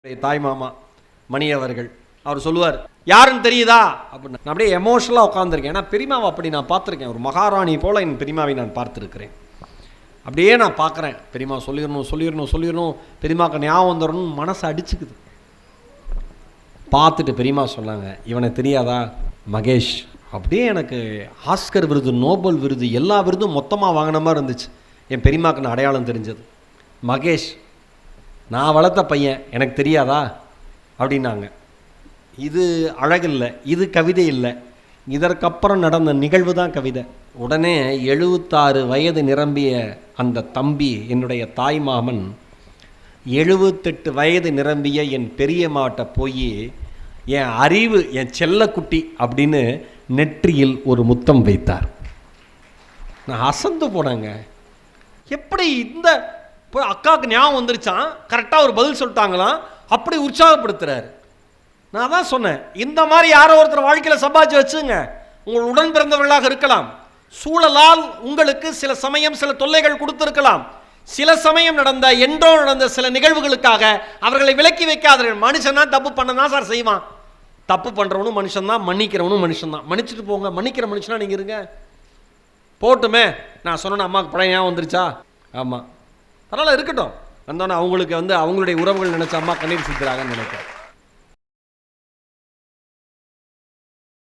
தாய் மாமா மணி அவர்கள் அவர் சொல்லுவார், யாருன்னு தெரியுதா அப்படின்னு. நான் அப்படியே எமோஷனலாக உட்காந்துருக்கேன். ஏன்னா பெரியமாவை அப்படி நான் பார்த்துருக்கேன். ஒரு மகாராணி போல் என் பெரியமாவை நான் பார்த்துருக்கிறேன். அப்படியே நான் பார்க்குறேன், பெரியமா சொல்லிடணும் பெரியமாக்கு ஞாபகம் வந்துடணும், மனசை அடிச்சுக்குது. பார்த்துட்டு பெரியமா சொன்னாங்க, இவனை தெரியாதா மகேஷ். அப்படியே எனக்கு ஆஸ்கர் விருது, நோபல் விருது, எல்லா விருதும் மொத்தமாக வாங்கின மாதிரி இருந்துச்சு. என் பெரியமாக்கு நான் அடையாளம் தெரிஞ்சது. மகேஷ், நான் வளர்த்த பையன், எனக்கு தெரியாதா அப்படின்னாங்க. இது அழகில்லை, இது கவிதை இல்லை, இதற்கப்புறம் நடந்த நிகழ்வு தான் கவிதை. உடனே 76 வயது நிரம்பிய அந்த தம்பி, என்னுடைய தாய் மாமன், 78 வயது நிரம்பிய என் பெரியம்மாட்ட போய், என் அறிவு, என் செல்லக்குட்டி அப்படின்னு நெற்றியில் ஒரு முத்தம் வைத்தார். நான் அசந்து போனேங்க. எப்படி இந்த போய் அக்காவுக்கு ஞாபகம் வந்துருச்சான், கரெக்டாக ஒரு பதில் சொல்லிட்டாங்களாம், அப்படி உற்சாகப்படுத்துறாரு. நான் தான் சொன்னேன், இந்த மாதிரி யாரோ ஒருத்தர் வாழ்க்கையில் சம்பாதிச்சு வச்சுங்க. உங்கள் உடன் பிறந்தவர்களாக இருக்கலாம், சூழலால் உங்களுக்கு சில சமயம் சில தொல்லைகள் கொடுத்திருக்கலாம், சில சமயம் என்றோ நடந்த சில நிகழ்வுகளுக்காக அவர்களை விலக்கி வைக்காதீர்கள். மனுஷன் தான் தப்பு பண்ணதான் சார் செய்வான். தப்பு பண்ணுறவனும் மனுஷன் தான், மன்னிக்கிறவனும் மனுஷன் தான். மன்னிச்சுட்டு போங்க. மன்னிக்கிற மனுஷனா நீங்கள் இருங்க. போட்டுமே, நான் சொன்னேன் அம்மாவுக்கு பழைய ஞாபகம் வந்துருச்சா, ஆமாம், அதனால் இருக்கட்டும். வந்தோன்னே அவங்களுக்கு அவங்களுடைய உறவுகள் நினச்ச அம்மா கண்ணீர் சிந்துறாங்கன்னு நினைக்கிறேன்.